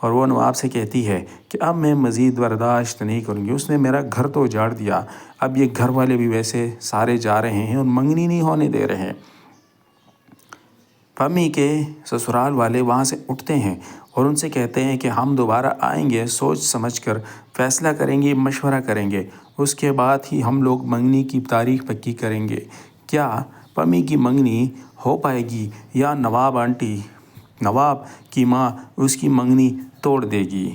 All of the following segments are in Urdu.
اور وہ نواب سے کہتی ہے کہ اب میں مزید برداشت نہیں کروں گی، اس نے میرا گھر تو اجاڑ دیا، اب یہ گھر والے بھی ویسے سارے جا رہے ہیں اور منگنی نہیں ہونے دے رہے ہیں۔ پمی کے سسرال والے وہاں سے اٹھتے ہیں اور ان سے کہتے ہیں کہ ہم دوبارہ آئیں گے، سوچ سمجھ کر فیصلہ کریں گے، مشورہ کریں گے، اس کے بعد ہی ہم لوگ منگنی کی تاریخ پکی کریں گے۔ کیا پمی کی منگنی ہو پائے گی یا نواب کی ماں اس کی منگنی توڑ دے گی؟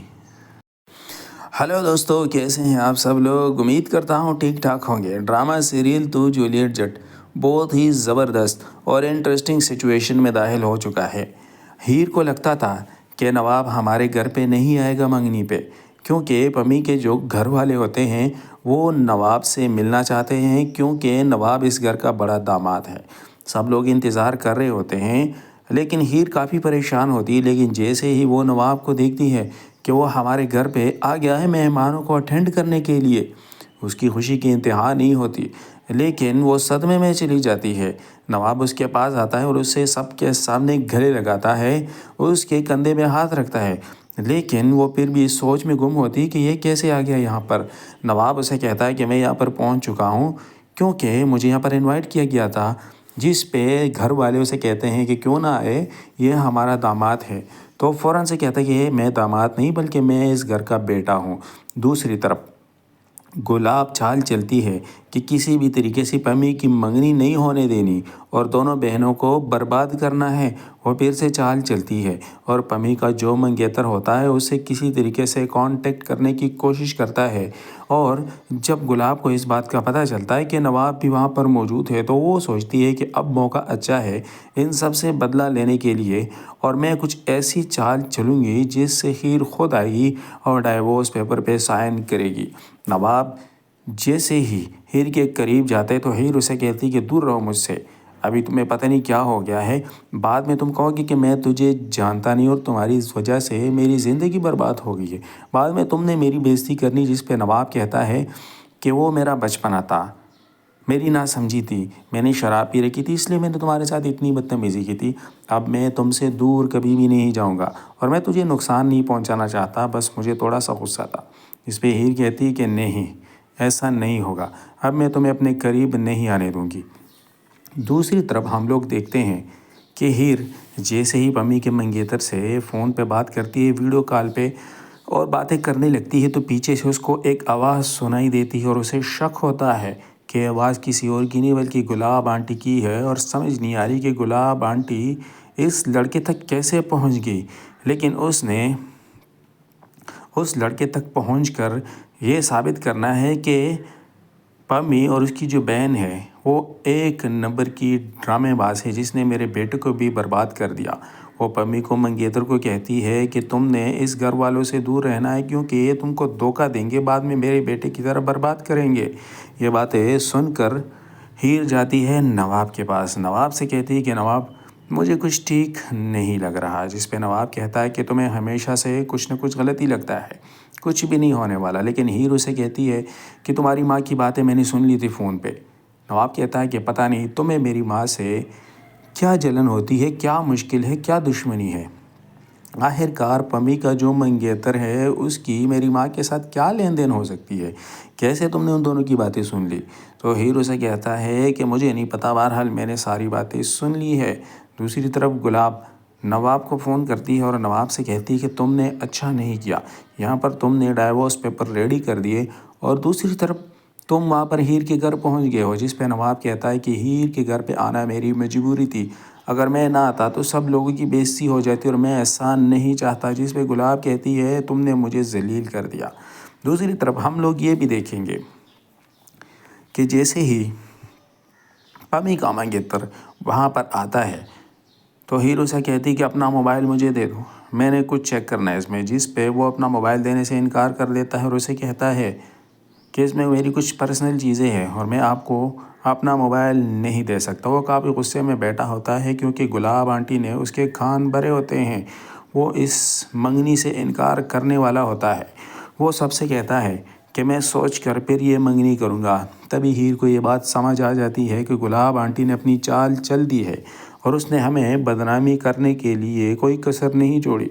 ہلو دوستو، کیسے ہیں آپ سب لوگ؟ امید کرتا ہوں ٹھیک ٹھاک ہوں گے۔ ڈرامہ سیریل تو جولیٹ جٹ بہت ہی زبردست اور انٹرسٹنگ سچویشن میں داخل ہو چکا ہے۔ ہیر کو لگتا تھا کہ نواب ہمارے گھر پہ نہیں آئے گا منگنی پہ، کیونکہ پمی کے جو گھر والے ہوتے ہیں وہ نواب سے ملنا چاہتے ہیں، کیونکہ نواب اس گھر کا بڑا داماد ہے۔ سب لوگ انتظار کر رہے ہوتے ہیں، لیکن ہیر کافی پریشان ہوتی ہے، لیکن جیسے ہی وہ نواب کو دیکھتی ہے کہ وہ ہمارے گھر پہ آ گیا ہے مہمانوں کو اٹینڈ کرنے کے لیے، اس کی خوشی کی انتہا نہیں ہوتی، لیکن وہ صدمے میں چلی جاتی ہے۔ نواب اس کے پاس آتا ہے اور اسے سب کے سامنے گلے لگاتا ہے، اس کے کندھے میں ہاتھ رکھتا ہے، لیکن وہ پھر بھی اس سوچ میں گم ہوتی کہ یہ کیسے آ گیا یہاں پر۔ نواب اسے کہتا ہے کہ میں یہاں پر پہنچ چکا ہوں کیونکہ مجھے یہاں پر انوائٹ کیا گیا تھا، جس پہ گھر والے اسے کہتے ہیں کہ کیوں نہ آئے، یہ ہمارا داماد ہے۔ تو فوراً سے کہتا ہے کہ میں داماد نہیں بلکہ میں اس گھر کا بیٹا ہوں۔ دوسری طرف گلاب چال چلتی ہے کہ کسی بھی طریقے سے پمی کی منگنی نہیں ہونے دینی اور دونوں بہنوں کو برباد کرنا ہے۔ وہ پھر سے چال چلتی ہے اور پمی کا جو منگیتر ہوتا ہے اسے کسی طریقے سے کانٹیکٹ کرنے کی کوشش کرتا ہے، اور جب گلاب کو اس بات کا پتہ چلتا ہے کہ نواب بھی وہاں پر موجود ہے تو وہ سوچتی ہے کہ اب موقع اچھا ہے ان سب سے بدلہ لینے کے لیے، اور میں کچھ ایسی چال چلوں گی جس سے ہیر خود آئے گی اور ڈائیورس پیپر پہ سائن کرے گی۔ نواب جیسے ہی ہیر کے قریب جاتے تو ہیر اسے کہتی کہ دور رہو مجھ سے، ابھی تمہیں پتہ نہیں کیا ہو گیا ہے، بعد میں تم کہو گی کہ میں تجھے جانتا نہیں اور تمہاری اس وجہ سے میری زندگی برباد ہو گئی ہے، بعد میں تم نے میری بےزتی کرنی۔ جس پہ نواب کہتا ہے کہ وہ میرا بچپنا تھا، میری نا سمجھی تھی، میں نے شراب پی رکھی تھی، اس لیے میں نے تمہارے ساتھ اتنی بدتمیزی کی تھی، اب میں تم سے دور کبھی بھی نہیں جاؤں گا اور میں تجھے نقصان نہیں پہنچانا چاہتا، بس مجھے تھوڑا سا غصہ تھا۔ اس پہ ہیر کہتی کہ نہیں، ایسا نہیں ہوگا، اب میں تمہیں اپنے قریب نہیں آنے دوں گی۔ دوسری طرف ہم لوگ دیکھتے ہیں کہ ہیر جیسے ہی پمی کے منگیتر سے فون پہ بات کرتی ہے، ویڈیو کال پہ، اور باتیں کرنے لگتی ہے تو پیچھے سے اس کو ایک آواز سنائی دیتی ہے اور اسے شک ہوتا ہے کہ آواز کسی اور کی نہیں بلکہ گلاب آنٹی کی ہے، اور سمجھ نہیں آ رہی کہ گلاب آنٹی اس لڑکے تک کیسے پہنچ گئی، لیکن اس نے اس لڑکے تک پہنچ کر یہ ثابت کرنا ہے کہ پمی اور اس کی جو بہن ہے وہ ایک نمبر کی ڈرامے باز ہے جس نے میرے بیٹے کو بھی برباد کر دیا۔ وہ پمی کو منگیتر کو کہتی ہے کہ تم نے اس گھر والوں سے دور رہنا ہے کیونکہ یہ تم کو دھوکہ دیں گے، بعد میں میرے بیٹے کی طرح برباد کریں گے۔ یہ باتیں سن کر ہیر جاتی ہے نواب کے پاس، نواب سے کہتی ہے کہ نواب مجھے کچھ ٹھیک نہیں لگ رہا، جس پہ نواب کہتا ہے کہ تمہیں ہمیشہ سے کچھ نہ کچھ غلطی لگتا ہے، کچھ بھی نہیں ہونے والا، لیکن ہیر اسے کہتی ہے کہ تمہاری ماں کی باتیں میں نے سن لی تھی فون پہ۔ نواب کہتا ہے کہ پتہ نہیں تمہیں میری ماں سے کیا جلن ہوتی ہے، کیا مشکل ہے، کیا دشمنی ہے، آخر کار پمی کا جو منگیتر ہے اس کی میری ماں کے ساتھ کیا لین دین ہو سکتی ہے، کیسے تم نے ان دونوں کی باتیں سن لی؟ تو ہیر اسے کہتا ہے کہ مجھے نہیں پتہ، بہرحال میں نے ساری باتیں سن لی ہے۔ دوسری طرف گلاب نواب کو فون کرتی ہے اور نواب سے کہتی ہے کہ تم نے اچھا نہیں کیا، یہاں پر تم نے ڈائیورس پیپر ریڈی کر دیے اور دوسری طرف تم وہاں پر ہیر کے گھر پہنچ گئے ہو، جس پہ نواب کہتا ہے کہ ہیر کے گھر پہ آنا میری مجبوری تھی، اگر میں نہ آتا تو سب لوگوں کی بے عزتی ہو جاتی اور میں ایسا نہیں چاہتا، جس پہ گلاب کہتی ہے تم نے مجھے ذلیل کر دیا۔ دوسری طرف ہم لوگ یہ بھی دیکھیں گے کہ جیسے ہی پمی کا منگیتر وہاں پر آتا ہے تو ہیر سے کہتی کہ اپنا موبائل مجھے دے دو، میں نے کچھ چیک کرنا ہے اس میں، جس پہ وہ اپنا موبائل دینے سے انکار کر دیتا ہے اور اسے کہتا ہے کہ اس میں میری کچھ پرسنل چیزیں ہیں اور میں آپ کو اپنا موبائل نہیں دے سکتا۔ وہ کافی غصے میں بیٹھا ہوتا ہے کیونکہ گلاب آنٹی نے اس کے کان بھرے ہوتے ہیں، وہ اس منگنی سے انکار کرنے والا ہوتا ہے۔ وہ سب سے کہتا ہے کہ میں سوچ کر پھر یہ منگنی کروں گا۔ تبھی ہیر کو یہ بات سمجھ آ جاتی ہے کہ گلاب آنٹی نے اپنی چال چل دی ہے اور اس نے ہمیں بدنامی کرنے کے لیے کوئی کسر نہیں چھوڑی۔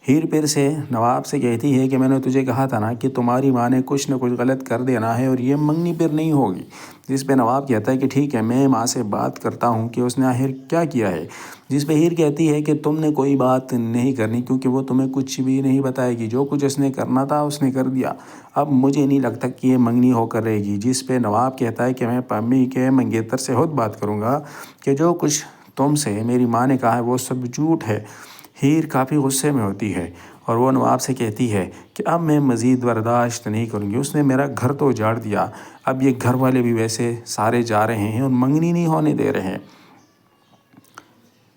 ہیر پھر سے نواب سے کہتی ہے کہ میں نے تجھے کہا تھا نا کہ تمہاری ماں نے کچھ نہ کچھ غلط کر دینا ہے اور یہ منگنی پھر نہیں ہوگی، جس پہ نواب کہتا ہے کہ ٹھیک ہے میں ماں سے بات کرتا ہوں کہ اس نے آخر کیا کیا ہے، جس پہ ہیر کہتی ہے کہ تم نے کوئی بات نہیں کرنی کیونکہ وہ تمہیں کچھ بھی نہیں بتائے گی، جو کچھ اس نے کرنا تھا اس نے کر دیا، اب مجھے نہیں لگتا کہ یہ منگنی ہو کر رہے گی، جس پہ نواب کہتا ہے کہ میں پمی کے منگیتر سے خود بات کروں گا کہ جو کچھ تم سے میری ماں نے کہا ہے وہ سب جھوٹ ہے۔ ہیر کافی غصے میں ہوتی ہے اور وہ نواب سے کہتی ہے کہ اب میں مزید برداشت نہیں کروں گی، اس نے میرا گھر تو اجاڑ دیا، اب یہ گھر والے بھی ویسے سارے جا رہے ہیں اور منگنی نہیں ہونے دے رہے ہیں۔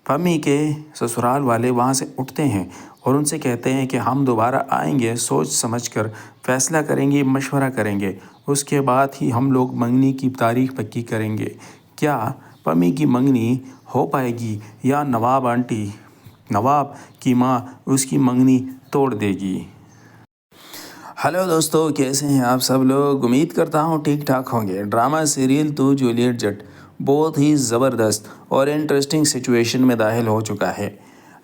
پمی کے سسرال والے وہاں سے اٹھتے ہیں اور ان سے کہتے ہیں کہ ہم دوبارہ آئیں گے، سوچ سمجھ کر فیصلہ کریں گے، مشورہ کریں گے، اس کے بعد ہی ہم لوگ منگنی کی تاریخ پکی کریں گے۔ کیا پمی کی منگنی ہو پائے گی یا نواب کی ماں اس کی منگنی توڑ دے گی؟ ہلو دوستو، کیسے ہیں آپ سب لوگ؟ امید کرتا ہوں ٹھیک ٹھاک ہوں گے۔ ڈرامہ سیریل تو جولیٹ جٹ بہت ہی زبردست اور انٹرسٹنگ سچویشن میں داخل ہو چکا ہے۔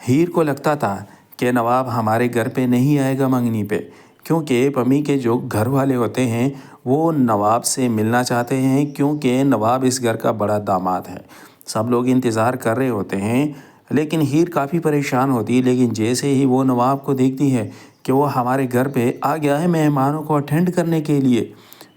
ہیر کو لگتا تھا کہ نواب ہمارے گھر پہ نہیں آئے گا منگنی پہ، کیونکہ پمی کے جو گھر والے ہوتے ہیں وہ نواب سے ملنا چاہتے ہیں، کیونکہ نواب اس گھر کا بڑا داماد ہے۔ سب لوگ انتظار کر رہے ہوتے ہیں لیکن ہیر کافی پریشان ہوتی ہے، لیکن جیسے ہی وہ نواب کو دیکھتی ہے کہ وہ ہمارے گھر پہ آ گیا ہے مہمانوں کو اٹینڈ کرنے کے لیے،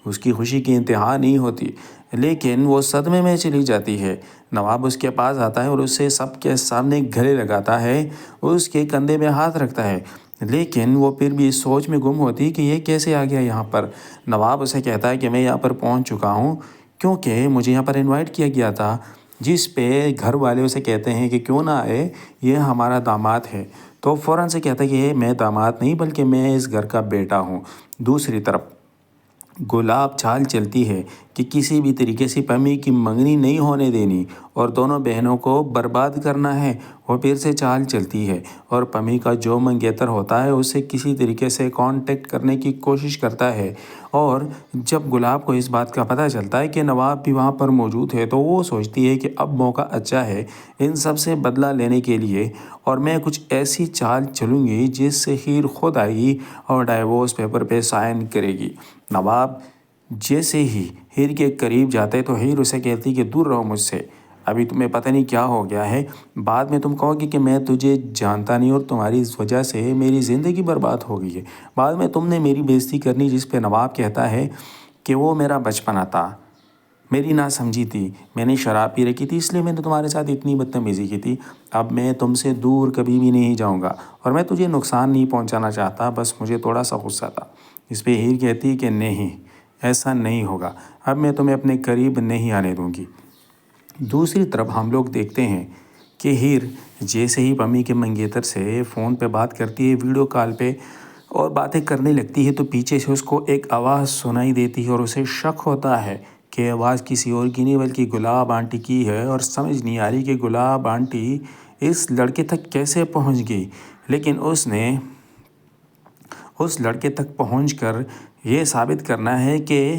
اس کی خوشی کی انتہا نہیں ہوتی، لیکن وہ صدمے میں چلی جاتی ہے۔ نواب اس کے پاس آتا ہے اور اسے سب کے سامنے گلے لگاتا ہے، اس کے کندھے میں ہاتھ رکھتا ہے، لیکن وہ پھر بھی اس سوچ میں گم ہوتی کہ یہ کیسے آ گیا یہاں پر۔ نواب اسے کہتا ہے کہ میں یہاں پر پہنچ چکا ہوں کیونکہ مجھے یہاں پر انوائٹ کیا گیا تھا، جس پہ گھر والے اسے کہتے ہیں کہ کیوں نہ آئے، یہ ہمارا داماد ہے۔ تو فوراً سے کہتا ہے کہ میں داماد نہیں بلکہ میں اس گھر کا بیٹا ہوں۔ دوسری طرف گلاب چال چلتی ہے کہ کسی بھی طریقے سے پمی کی منگنی نہیں ہونے دینی اور دونوں بہنوں کو برباد کرنا ہے۔ وہ پھر سے چال چلتی ہے اور پمی کا جو منگیتر ہوتا ہے اسے کسی طریقے سے کانٹیکٹ کرنے کی کوشش کرتا ہے، اور جب گلاب کو اس بات کا پتہ چلتا ہے کہ نواب بھی وہاں پر موجود ہے تو وہ سوچتی ہے کہ اب موقع اچھا ہے ان سب سے بدلہ لینے کے لیے، اور میں کچھ ایسی چال چلوں گی جس سے ہیر خود آئے گی اور ڈائیورس پیپر پہ سائن کرے گی۔ نواب جیسے ہی ہیر کے قریب جاتے تو ہیر اسے کہتی کہ دور رہو مجھ سے، ابھی تمہیں پتہ نہیں کیا ہو گیا ہے، بعد میں تم کہو گی کہ میں تجھے جانتا نہیں اور تمہاری اس وجہ سے میری زندگی برباد ہو گئی ہے، بعد میں تم نے میری بےعزتی کرنی۔ جس پہ نواب کہتا ہے کہ وہ میرا بچپنا تھا، میری نا سمجھی تھی، میں نے شراب پی رکھی تھی اس لیے میں نے تمہارے ساتھ اتنی بدتمیزی کی تھی، اب میں تم سے دور کبھی بھی نہیں جاؤں گا اور میں تجھے نقصان نہیں پہنچانا چاہتا، بس مجھے تھوڑا سا غصہ تھا۔ اس پہ ہیر کہتی کہ نہیں، ایسا نہیں ہوگا، اب میں تمہیں اپنے قریب نہیں آنے دوں گی۔ دوسری طرف ہم لوگ دیکھتے ہیں کہ ہیر جیسے ہی پمی کے منگیتر سے فون پہ بات کرتی ہے، ویڈیو کال پہ، اور باتیں کرنے لگتی ہے تو پیچھے سے اس کو ایک آواز سنائی دیتی ہے اور اسے شک ہوتا ہے کہ آواز کسی اور کی نہیں بلکہ گلاب آنٹی کی ہے، اور سمجھ نہیں آ رہی کہ گلاب آنٹی اس لڑکے تک کیسے پہنچ گئی، لیکن اس نے اس لڑکے تک پہنچ کر یہ ثابت کرنا ہے کہ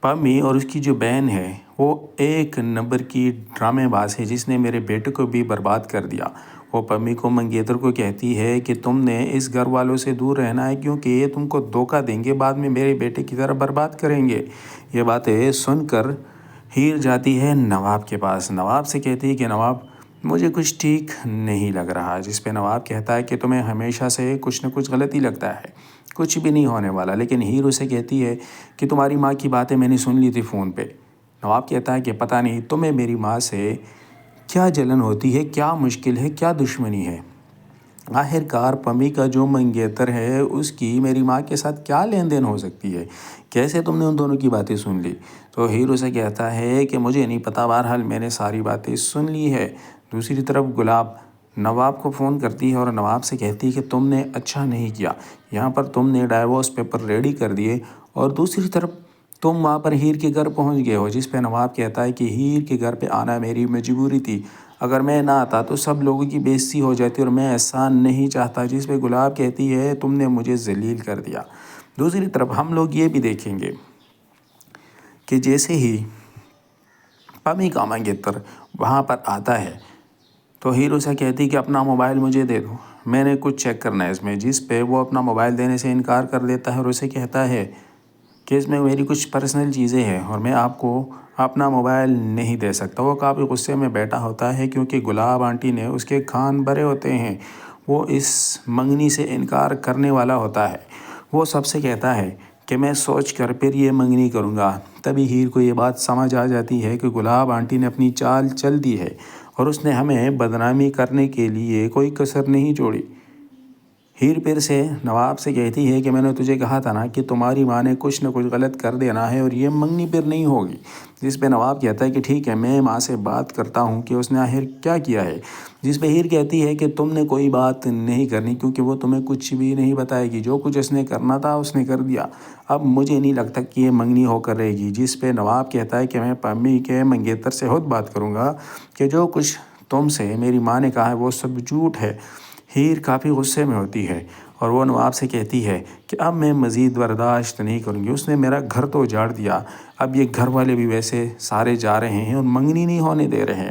پمی اور اس کی جو بہن ہے وہ ایک نمبر کی ڈرامے باز ہے جس نے میرے بیٹے کو بھی برباد کر دیا۔ وہ پمی کو منگیتر کو کہتی ہے کہ تم نے اس گھر والوں سے دور رہنا ہے کیونکہ یہ تم کو دھوکہ دیں گے، بعد میں میرے بیٹے کی طرح برباد کریں گے۔ یہ باتیں سن کر ہیر جاتی ہے نواب کے پاس، نواب سے کہتی ہے کہ نواب مجھے کچھ ٹھیک نہیں لگ رہا، جس پہ نواب کہتا ہے کہ تمہیں ہمیشہ سے کچھ نہ کچھ غلطی لگتا ہے، کچھ بھی نہیں ہونے والا، لیکن ہیر اسے کہتی ہے کہ تمہاری ماں کی باتیں میں نے سن لی تھی فون پہ۔ نواب کہتا ہے کہ پتہ نہیں تمہیں میری ماں سے کیا جلن ہوتی ہے، کیا مشکل ہے، کیا دشمنی ہے، آخر کار پمی کا جو منگیتر ہے اس کی میری ماں کے ساتھ کیا لین دین ہو سکتی ہے، کیسے تم نے ان دونوں کی باتیں سن لی؟ تو ہیر اسے کہتا ہے کہ مجھے نہیں پتہ، بہرحال میں نے ساری باتیں سن لی ہے۔ دوسری طرف گلاب نواب کو فون کرتی ہے اور نواب سے کہتی ہے کہ تم نے اچھا نہیں کیا، یہاں پر تم نے ڈائیورس پیپر ریڈی کر دیے اور دوسری طرف تم وہاں پر ہیر کے گھر پہنچ گئے ہو، جس پہ نواب کہتا ہے کہ ہیر کے گھر پہ آنا میری مجبوری تھی، اگر میں نہ آتا تو سب لوگوں کی بے عزتی ہو جاتی اور میں ایسا نہیں چاہتا، جس پہ گلاب کہتی ہے تم نے مجھے ذلیل کر دیا۔ دوسری طرف ہم لوگ یہ بھی دیکھیں گے کہ جیسے ہی پمی کا منگیتر وہاں پر آتا ہے تو ہیر اسے کہتی کہ اپنا موبائل مجھے دے دو، میں نے کچھ چیک کرنا ہے اس میں، جس پہ وہ اپنا موبائل دینے سے انکار کر دیتا ہے اور اسے کہتا ہے کہ اس میں میری کچھ پرسنل چیزیں ہیں اور میں آپ کو اپنا موبائل نہیں دے سکتا۔ وہ کافی غصے میں بیٹھا ہوتا ہے کیونکہ گلاب آنٹی نے اس کے کان بھرے ہوتے ہیں۔ وہ اس منگنی سے انکار کرنے والا ہوتا ہے۔ وہ سب سے کہتا ہے کہ میں سوچ کر پھر یہ منگنی کروں گا۔ تبھی ہیر کو یہ بات سمجھ آ جاتی ہے کہ گلاب آنٹی نے اپنی چال چل دی ہے اور اس نے ہمیں بدنامی کرنے کے لیے کوئی کسر نہیں چھوڑی۔ ہیر پھر سے نواب سے کہتی ہے کہ میں نے تجھے کہا تھا نا کہ تمہاری ماں نے کچھ نہ کچھ غلط کر دینا ہے اور یہ منگنی پھر نہیں ہوگی، جس پہ نواب کہتا ہے کہ ٹھیک ہے، میں ماں سے بات کرتا ہوں کہ اس نے آخر کیا کیا ہے، جس پہ ہیر کہتی ہے کہ تم نے کوئی بات نہیں کرنی کیونکہ وہ تمہیں کچھ بھی نہیں بتائے گی، جو کچھ اس نے کرنا تھا اس نے کر دیا، اب مجھے نہیں لگتا کہ یہ منگنی ہو کر رہے گی، جس پہ نواب کہتا ہے کہ میں پمی کے منگیتر سے خود بات کروں گا کہ جو کچھ تم سے میری ماں نے کہا ہے وہ سب جھوٹ ہے۔ ہیر کافی غصے میں ہوتی ہے اور وہ نواب سے کہتی ہے کہ اب میں مزید برداشت نہیں کروں گی، اس نے میرا گھر تو اجاڑ دیا، اب یہ گھر والے بھی ویسے سارے جا رہے ہیں اور منگنی نہیں ہونے دے رہے ہیں۔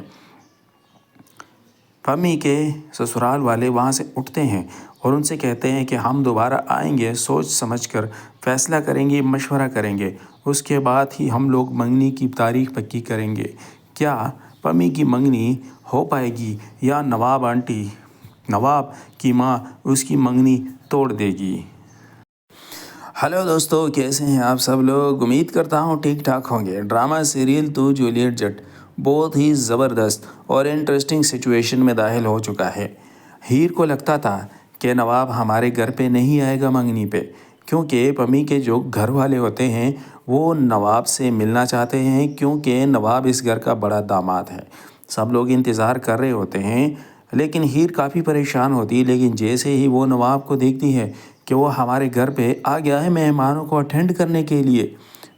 پمی کے سسرال والے وہاں سے اٹھتے ہیں اور ان سے کہتے ہیں کہ ہم دوبارہ آئیں گے، سوچ سمجھ کر فیصلہ کریں گے، مشورہ کریں گے، اس کے بعد ہی ہم لوگ منگنی کی تاریخ پکی کریں گے۔ کیا پمی کی منگنی ہو پائے گی یا نواب کی ماں اس کی منگنی توڑ دے گی؟ ہیلو دوستو، کیسے ہیں آپ سب لوگ؟ امید کرتا ہوں ٹھیک ٹھاک ہوں گے۔ ڈرامہ سیریل تو جولیٹ جٹ بہت ہی زبردست اور انٹرسٹنگ سچویشن میں داخل ہو چکا ہے۔ ہیر کو لگتا تھا کہ نواب ہمارے گھر پہ نہیں آئے گا منگنی پہ، کیونکہ پمی کے جو گھر والے ہوتے ہیں وہ نواب سے ملنا چاہتے ہیں، کیونکہ نواب اس گھر کا بڑا داماد ہے۔ سب لوگ انتظار کر رہے ہوتے ہیں لیکن ہیر کافی پریشان ہوتی ہے، لیکن جیسے ہی وہ نواب کو دیکھتی ہے کہ وہ ہمارے گھر پہ آ گیا ہے مہمانوں کو اٹینڈ کرنے کے لیے،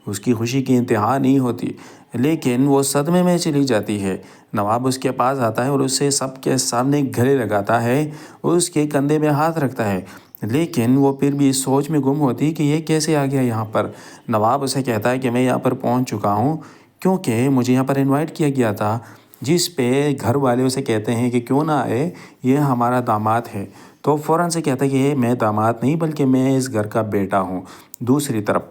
اس کی خوشی کی انتہا نہیں ہوتی، لیکن وہ صدمے میں چلی جاتی ہے۔ نواب اس کے پاس آتا ہے اور اسے سب کے سامنے گلے لگاتا ہے، اس کے کندھے میں ہاتھ رکھتا ہے، لیکن وہ پھر بھی اس سوچ میں گم ہوتی کہ یہ کیسے آ گیا یہاں پر۔ نواب اسے کہتا ہے کہ میں یہاں پر پہنچ چکا ہوں کیونکہ مجھے یہاں پر انوائٹ کیا گیا تھا، جس پہ گھر والے اسے کہتے ہیں کہ کیوں نہ آئے، یہ ہمارا داماد ہے۔ تو فوراً سے کہتا ہے کہ میں داماد نہیں بلکہ میں اس گھر کا بیٹا ہوں۔ دوسری طرف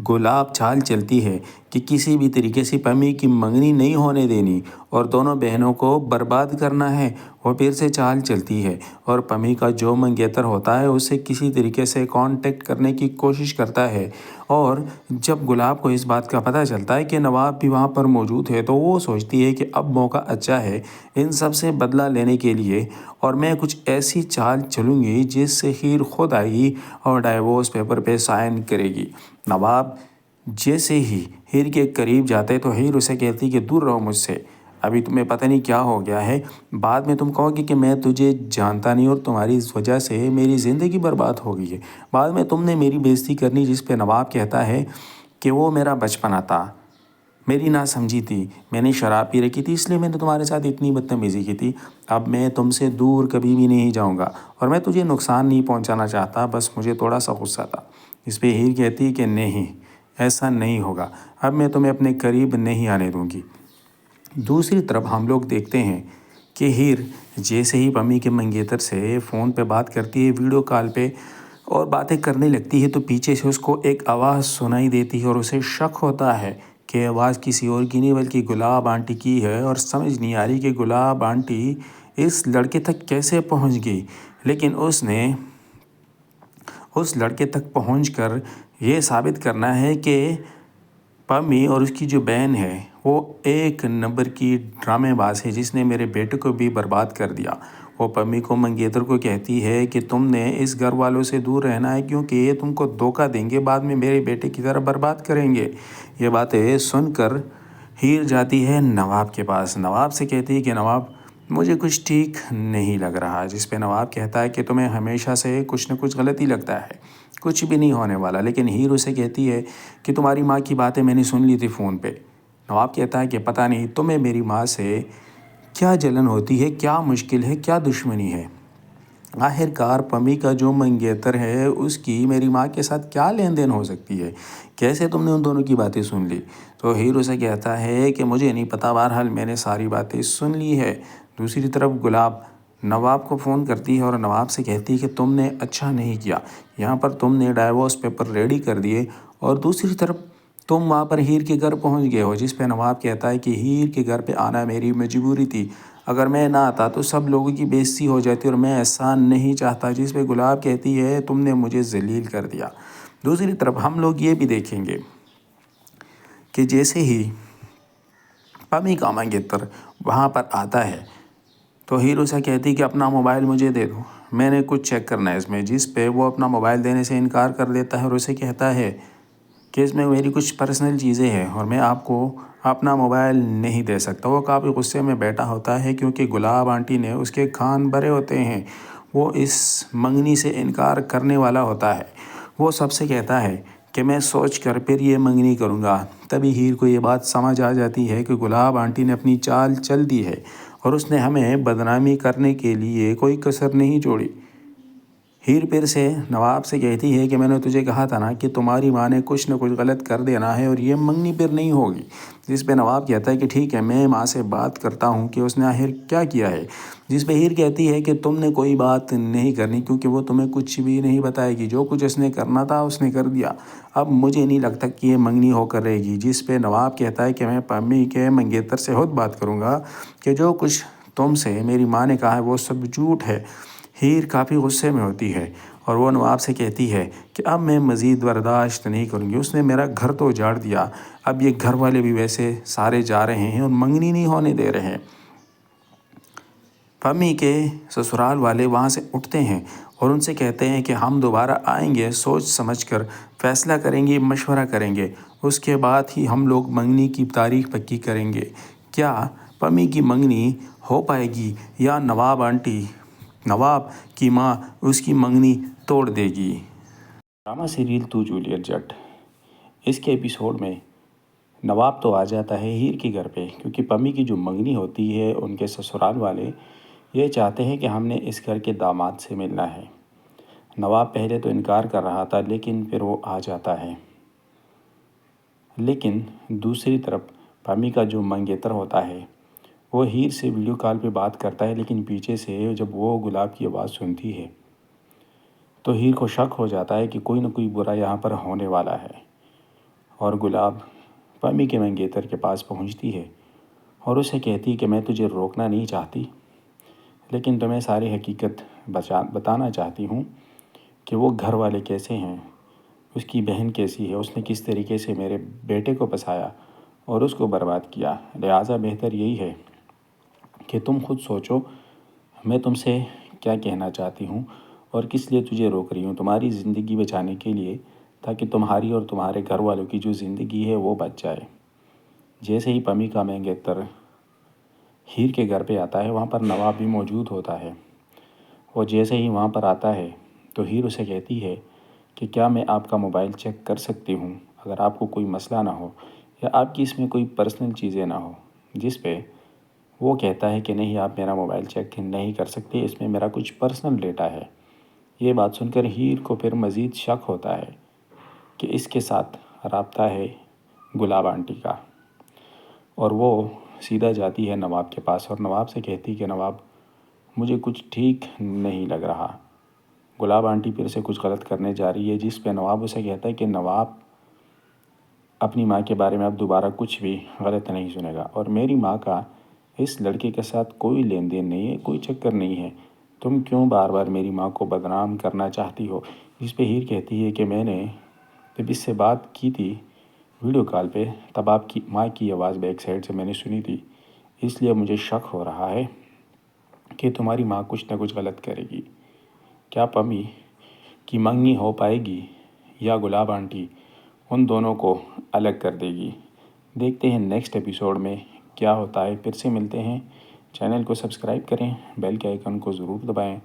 گلاب چال چلتی ہے کہ کسی بھی طریقے سے پمی کی منگنی نہیں ہونے دینی اور دونوں بہنوں کو برباد کرنا ہے۔ وہ پھر سے چال چلتی ہے اور پمی کا جو منگیتر ہوتا ہے اسے کسی طریقے سے کانٹیکٹ کرنے کی کوشش کرتا ہے، اور جب گلاب کو اس بات کا پتہ چلتا ہے کہ نواب بھی وہاں پر موجود ہے تو وہ سوچتی ہے کہ اب موقع اچھا ہے ان سب سے بدلہ لینے کے لیے، اور میں کچھ ایسی چال چلوں گی جس سے ہیر خود آئے گی اور ڈائیورس پیپر پہ سائن کرے گی۔ نواب جیسے ہی ہیر کے قریب جاتے تو ہیر اسے کہتی کہ دور رہو مجھ سے، ابھی تمہیں پتہ نہیں کیا ہو گیا ہے، بعد میں تم کہو گے کہ میں تجھے جانتا نہیں اور تمہاری اس وجہ سے میری زندگی برباد ہو گئی ہے، بعد میں تم نے میری بےزتی کرنی۔ جس پہ نواب کہتا ہے کہ وہ میرا بچپنا تھا، میری نا سمجھی تھی، میں نے شراب پی رکھی تھی اس لیے میں نے تمہارے ساتھ اتنی بدتمیزی کی تھی، اب میں تم سے دور کبھی بھی نہیں جاؤں گا اور میں تجھے نقصان نہیں پہنچانا چاہتا، بس مجھے تھوڑا سا غصہ تھا۔ اس پہ ہیر کہتی کہ نہیں، ایسا نہیں ہوگا، اب میں تمہیں اپنے قریب نہیں آنے دوں گی۔ دوسری طرف ہم لوگ دیکھتے ہیں کہ ہیر جیسے ہی پمی کے منگیتر سے فون پہ بات کرتی ہے، ویڈیو کال پہ، اور باتیں کرنے لگتی ہے تو پیچھے سے اس کو ایک آواز سنائی دیتی ہے اور اسے شک ہوتا ہے کہ آواز کسی اور کی نہیں بلکہ گلاب آنٹی کی ہے، اور سمجھ نہیں آ رہی کہ گلاب آنٹی اس لڑکے تک کیسے پہنچ گئی، لیکن اس نے اس لڑکے تک پہنچ کر یہ ثابت کرنا ہے کہ پمی اور اس کی جو بہن ہے وہ ایک نمبر کی ڈرامے باز ہے جس نے میرے بیٹے کو بھی برباد کر دیا۔ وہ پمی کو منگیتر کو کہتی ہے کہ تم نے اس گھر والوں سے دور رہنا ہے کیونکہ یہ تم کو دھوکہ دیں گے، بعد میں میرے بیٹے کی طرح برباد کریں گے۔ یہ باتیں سن کر ہیر جاتی ہے نواب کے پاس، نواب سے کہتی ہے کہ نواب مجھے کچھ ٹھیک نہیں لگ رہا، جس پہ نواب کہتا ہے کہ تمہیں ہمیشہ سے کچھ نہ کچھ غلطی لگتا ہے، کچھ بھی نہیں ہونے والا، لیکن ہیر اسے کہتی ہے کہ تمہاری ماں کی باتیں میں نے سن لی تھی فون پہ۔ نواب کہتا ہے کہ پتہ نہیں تمہیں میری ماں سے کیا جلن ہوتی ہے، کیا مشکل ہے، کیا دشمنی ہے، آخر کار پمی کا جو منگیتر ہے اس کی میری ماں کے ساتھ کیا لین دین ہو سکتی ہے، کیسے تم نے ان دونوں کی باتیں سن لی؟ تو ہیر اسے کہتا ہے کہ مجھے نہیں پتہ، بہرحال میں نے ساری باتیں سن لی ہے۔ دوسری طرف گلاب نواب کو فون کرتی ہے اور نواب سے کہتی ہے کہ تم نے اچھا نہیں کیا، یہاں پر تم نے ڈائیورس پیپر ریڈی کر دیے اور دوسری طرف تم وہاں پر ہیر کے گھر پہنچ گئے ہو، جس پہ نواب کہتا ہے کہ ہیر کے گھر پہ آنا میری مجبوری تھی، اگر میں نہ آتا تو سب لوگوں کی بے عزتی ہو جاتی اور میں احسان نہیں چاہتا، جس پہ گلاب کہتی ہے تم نے مجھے ذلیل کر دیا۔ دوسری طرف ہم لوگ یہ بھی دیکھیں گے کہ جیسے ہی پمی کا منگیتر وہاں پر آتا ہے تو ہیرو سے کہتی کہ اپنا موبائل مجھے دے دو، میں نے کچھ چیک کرنا ہے اس میں، جس پہ وہ اپنا موبائل دینے سے انکار کر دیتا ہے اور اسے کہتا ہے کہ اس میں میری کچھ پرسنل چیزیں ہیں اور میں آپ کو اپنا موبائل نہیں دے سکتا۔ وہ کافی غصے میں بیٹھا ہوتا ہے کیونکہ گلاب آنٹی نے اس کے کان بھرے ہوتے ہیں، وہ اس منگنی سے انکار کرنے والا ہوتا ہے۔ وہ سب سے کہتا ہے کہ میں سوچ کر پھر یہ منگنی کروں گا۔ تبھی ہیر کو یہ بات سمجھ آ جاتی ہے کہ گلاب آنٹی نے اپنی چال چل دی ہے اور اس نے ہمیں بدنامی کرنے کے لیے کوئی کسر نہیں چھوڑی۔ ہیر پھر سے نواب سے کہتی ہے کہ میں نے تجھے کہا تھا نا کہ تمہاری ماں نے کچھ نہ کچھ غلط کر دینا ہے اور یہ منگنی پھر نہیں ہوگی، جس پہ نواب کہتا ہے کہ ٹھیک ہے میں ماں سے بات کرتا ہوں کہ اس نے آخر کیا کیا ہے، جس پہ ہیر کہتی ہے کہ تم نے کوئی بات نہیں کرنی کیونکہ وہ تمہیں کچھ بھی نہیں بتائے گی، جو کچھ اس نے کرنا تھا اس نے کر دیا، اب مجھے نہیں لگتا کہ یہ منگنی ہو کر رہے گی، جس پہ نواب کہتا ہے کہ میں پمی کے منگیتر سے خود بات کروں گا کہ جو کچھ تم سے میری ماں نے کہا ہے وہ سب جھوٹ ہے۔ ہیر کافی غصے میں ہوتی ہے اور وہ نواب سے کہتی ہے کہ اب میں مزید برداشت نہیں کروں گی، اس نے میرا گھر تو اجاڑ دیا، اب یہ گھر والے بھی ویسے سارے جا رہے ہیں اور منگنی نہیں ہونے دے رہے ہیں۔ پمی کے سسرال والے وہاں سے اٹھتے ہیں اور ان سے کہتے ہیں کہ ہم دوبارہ آئیں گے، سوچ سمجھ کر فیصلہ کریں گے، مشورہ کریں گے، اس کے بعد ہی ہم لوگ منگنی کی تاریخ پکی کریں گے۔ کیا پمی کی منگنی ہو پائے گی یا نواب کی ماں اس کی منگنی توڑ دے گی؟ ڈرامہ سیریل تو جولیٹ جٹ، اس کے ایپیسوڈ میں نواب تو آ جاتا ہے ہیر کے گھر پہ کیونکہ پمی کی جو منگنی ہوتی ہے ان کے سسرال والے یہ چاہتے ہیں کہ ہم نے اس گھر کے داماد سے ملنا ہے۔ نواب پہلے تو انکار کر رہا تھا لیکن پھر وہ آ جاتا ہے، لیکن دوسری طرف پمی کا جو منگیتر ہوتا ہے وہ ہیر سے ویڈیو کال پہ بات کرتا ہے، لیکن پیچھے سے جب وہ گلاب کی آواز سنتی ہے تو ہیر کو شک ہو جاتا ہے کہ کوئی نہ کوئی برا یہاں پر ہونے والا ہے، اور گلاب پمی کے منگیتر کے پاس پہنچتی ہے اور اسے کہتی کہ میں تجھے روکنا نہیں چاہتی لیکن تمہیں ساری حقیقت بتانا چاہتی ہوں کہ وہ گھر والے کیسے ہیں، اس کی بہن کیسی ہے، اس نے کس طریقے سے میرے بیٹے کو پسایا اور اس کو برباد کیا، لہٰذا بہتر یہی ہے کہ تم خود سوچو میں تم سے کیا کہنا چاہتی ہوں اور کس لیے تجھے روک رہی ہوں، تمہاری زندگی بچانے کے لیے، تاکہ تمہاری اور تمہارے گھر والوں کی جو زندگی ہے وہ بچ جائے۔ جیسے ہی پمی کا منگیتر ہیر کے گھر پہ آتا ہے وہاں پر نواب بھی موجود ہوتا ہے، اور جیسے ہی وہاں پر آتا ہے تو ہیر اسے کہتی ہے کہ کیا میں آپ کا موبائل چیک کر سکتی ہوں اگر آپ کو کوئی مسئلہ نہ ہو یا آپ کی اس میں کوئی پرسنل چیزیں نہ ہو، جس پہ وہ کہتا ہے کہ نہیں آپ میرا موبائل چیک نہیں کر سکتے، اس میں میرا کچھ پرسنل ڈیٹا ہے۔ یہ بات سن کر ہیر کو پھر مزید شک ہوتا ہے کہ اس کے ساتھ رابطہ ہے گلاب آنٹی کا، اور وہ سیدھا جاتی ہے نواب کے پاس اور نواب سے کہتی کہ نواب مجھے کچھ ٹھیک نہیں لگ رہا، گلاب آنٹی پھر سے کچھ غلط کرنے جا رہی ہے، جس پہ نواب اسے کہتا ہے کہ نواب اپنی ماں کے بارے میں اب دوبارہ کچھ بھی غلط نہیں سنے گا، اور میری ماں کا اس لڑکے کے ساتھ کوئی لین دین نہیں ہے، کوئی چکر نہیں ہے، تم کیوں بار بار میری ماں کو بدنام کرنا چاہتی ہو؟ جس پہ ہیر کہتی ہے کہ میں نے جب اس سے بات کی تھی ویڈیو کال پہ تب آپ کی ماں کی آواز بیک سائڈ سے میں نے سنی تھی، اس لیے مجھے شک ہو رہا ہے کہ تمہاری ماں کچھ نہ کچھ غلط کرے گی۔ کیا پمی کی منگنی ہو پائے گی یا گلاب آنٹی ان دونوں کو الگ کر دے گی؟ دیکھتے ہیں نیکسٹ ایپیسوڈ میں کیا ہوتا ہے، پھر سے ملتے ہیں۔ چینل کو سبسکرائب کریں، بیل کے آئیکن کو ضرور دبائیں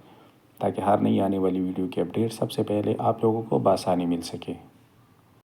تاکہ ہر نئی آنے والی ویڈیو کی اپڈیٹ سب سے پہلے آپ لوگوں کو بآسانی مل سکے۔